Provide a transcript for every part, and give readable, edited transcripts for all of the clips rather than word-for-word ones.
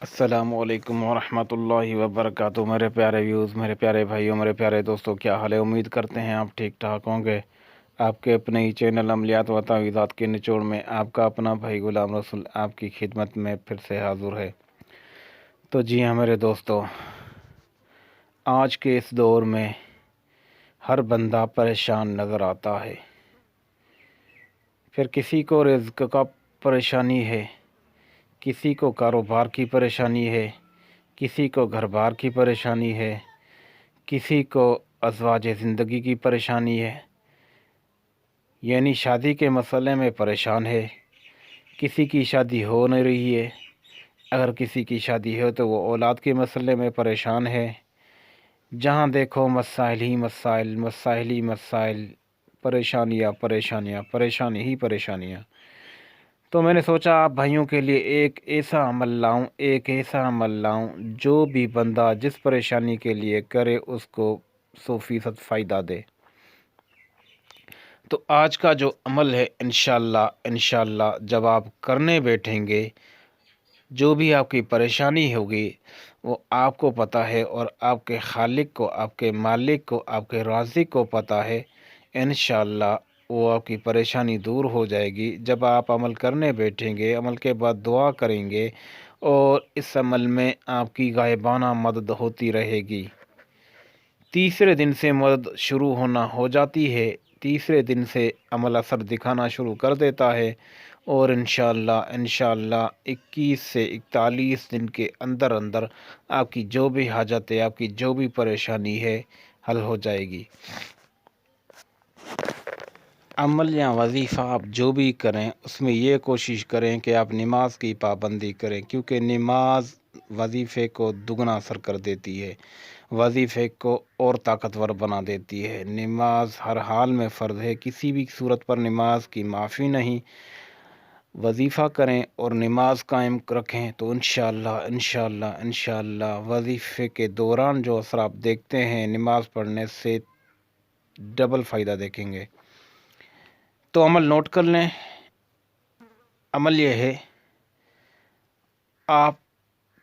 السلام علیکم ورحمۃ اللہ وبرکاتہ۔ میرے پیارے ویوز، میرے پیارے بھائیوں، میرے پیارے دوستوں، کیا حال ہے؟ امید کرتے ہیں آپ ٹھیک ٹھاک ہوں گے۔ آپ کے اپنے ہی چینل عملیات و تعویذات کے نچوڑ میں آپ کا اپنا بھائی غلام رسول آپ کی خدمت میں پھر سے حاضر ہے۔ تو جی ہاں میرے دوستوں، آج کے اس دور میں ہر بندہ پریشان نظر آتا ہے۔ پھر کسی کو رزق کا پریشانی ہے، کسی کو کاروبار کی پریشانی ہے، کسی کو گھر بار کی پریشانی ہے، کسی کو ازواج زندگی کی پریشانی ہے، یعنی شادی کے مسئلے میں پریشان ہے۔ کسی کی شادی ہو نہیں رہی ہے، اگر کسی کی شادی ہو تو وہ اولاد کے مسئلے میں پریشان ہے۔ جہاں دیکھو مسائل ہی مسائل، مسائل ہی مسائل، پریشانیاں پریشانیاں، پریشانی ہی پریشانیاں۔ تو میں نے سوچا آپ بھائیوں کے لیے ایک ایسا عمل لاؤں جو بھی بندہ جس پریشانی کے لیے کرے اس کو 100% فائدہ دے۔ تو آج کا جو عمل ہے انشاءاللہ جب آپ کرنے بیٹھیں گے، جو بھی آپ کی پریشانی ہوگی وہ آپ کو پتہ ہے، اور آپ کے خالق کو، آپ کے مالک کو، آپ کے رازق کو پتہ ہے۔ انشاءاللہ وہ آپ کی پریشانی دور ہو جائے گی جب آپ عمل کرنے بیٹھیں گے۔ عمل کے بعد دعا کریں گے اور اس عمل میں آپ کی غائبانہ مدد ہوتی رہے گی۔ تیسرے دن سے مدد شروع ہونا ہو جاتی ہے، تیسرے دن سے عمل اثر دکھانا شروع کر دیتا ہے، اور انشاءاللہ 21 سے 41 دن کے اندر آپ کی جو بھی حاجت ہے، آپ کی جو بھی پریشانی ہے، حل ہو جائے گی۔ عمل یا وظیفہ آپ جو بھی کریں اس میں یہ کوشش کریں کہ آپ نماز کی پابندی کریں، کیونکہ نماز وظیفے کو دگنا اثر کر دیتی ہے، وظیفے کو اور طاقتور بنا دیتی ہے۔ نماز ہر حال میں فرض ہے، کسی بھی صورت پر نماز کی معافی نہیں۔ وظیفہ کریں اور نماز قائم رکھیں تو انشاءاللہ وظیفے کے دوران جو اثر آپ دیکھتے ہیں نماز پڑھنے سے ڈبل فائدہ دیکھیں گے۔ تو عمل نوٹ کر لیں۔ عمل یہ ہے، آپ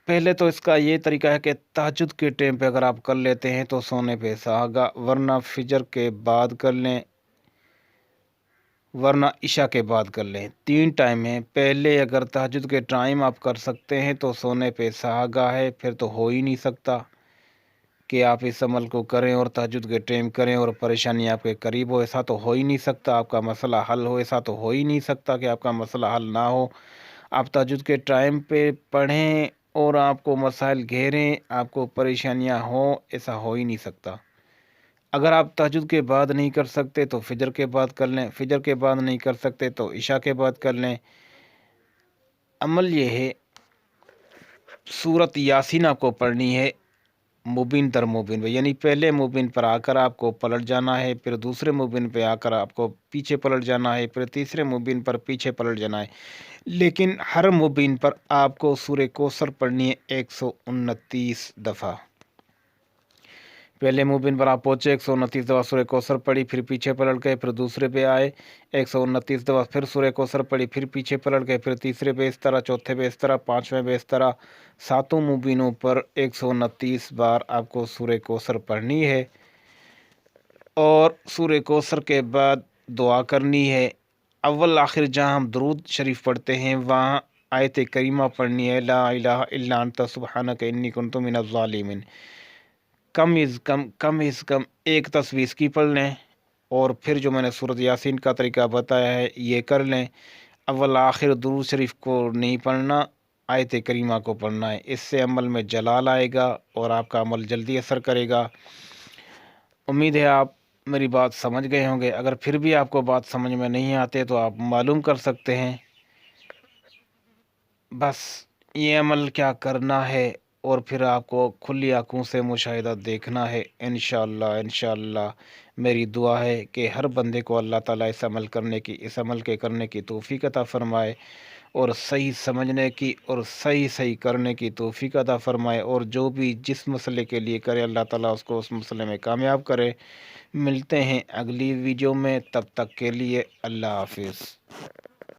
پہلے تو اس کا یہ طریقہ ہے کہ تہجد کے ٹائم پہ اگر آپ کر لیتے ہیں تو سونے پہ سہاگا، ورنہ فجر کے بعد کر لیں، ورنہ عشاء کے بعد کر لیں۔ 3 ٹائم ہیں۔ پہلے اگر تہجد کے ٹائم آپ کر سکتے ہیں تو سونے پہ سہاگا ہے، پھر تو ہو ہی نہیں سکتا کہ آپ اس عمل کو کریں اور تہجد کے ٹائم کریں اور پریشانی آپ کے قریب ہو۔ ایسا تو ہو ہی نہیں سکتا، آپ کا مسئلہ حل ہو، ایسا تو ہو ہی نہیں سکتا کہ آپ کا مسئلہ حل نہ ہو۔ آپ تہجد کے ٹائم پہ پڑھیں اور آپ کو مسائل گھیریں، آپ کو پریشانیاں ہوں، ایسا ہو ہی نہیں سکتا۔ اگر آپ تہجد کے بعد نہیں کر سکتے تو فجر کے بعد کر لیں، فجر کے بعد نہیں کر سکتے تو عشاء کے بعد کر لیں۔ عمل یہ ہے، سورۃ یاسین آپ کو پڑھنی ہے مبین در مبین پہ، یعنی پہلے مبین پر آ کر آپ کو پلٹ جانا ہے، پھر دوسرے مبین پہ آ کر آپ کو پیچھے پلٹ جانا ہے، پھر تیسرے مبین پر پیچھے پلٹ جانا ہے، لیکن ہر مبین پر آپ کو سورہ کوثر پڑھنی ہے 129 دفعہ۔ پہلے مبین پر آپ پہنچے، 129 دفعہ سورہ کوثر پڑھی، پھر پیچھے پلٹ گئے، پھر دوسرے پہ آئے 129 دفعہ پھر سورہ کوثر پڑھی، پھر پیچھے پلٹ گئے، پھر تیسرے پہ اس طرح، چوتھے پہ اس طرح، پانچویں پہ اس طرح، 7 مبینوں پر 129 بار آپ کو سورہ کوثر پڑھنی ہے۔ اور سورہ کوثر کے بعد دعا کرنی ہے۔ اول آخر جہاں ہم درود شریف پڑھتے ہیں وہاں آیت کریمہ پڑھنی ہے، لا الہ الا انت سبحانک انی کنت من الظالمین۔ کم از کم ایک تسبیح کی پڑھ لیں، اور پھر جو میں نے سورۃ یاسین کا طریقہ بتایا ہے یہ کر لیں۔ اول آخر درود شریف کو نہیں پڑھنا، آیت کریمہ کو پڑھنا ہے۔ اس سے عمل میں جلال آئے گا اور آپ کا عمل جلدی اثر کرے گا۔ امید ہے آپ میری بات سمجھ گئے ہوں گے۔ اگر پھر بھی آپ کو بات سمجھ میں نہیں آتے تو آپ معلوم کر سکتے ہیں۔ بس یہ عمل کیا کرنا ہے، اور پھر آپ کو کھلی آنکھوں سے مشاہدہ دیکھنا ہے۔ انشاءاللہ میری دعا ہے کہ ہر بندے کو اللہ تعالیٰ اس عمل کے کرنے کی توفیق عطا فرمائے، اور صحیح سمجھنے کی اور صحیح کرنے کی توفیق عطا فرمائے، اور جو بھی جس مسئلے کے لیے کرے اللہ تعالیٰ اس کو اس مسئلے میں کامیاب کرے۔ ملتے ہیں اگلی ویڈیو میں، تب تک کے لیے اللہ حافظ۔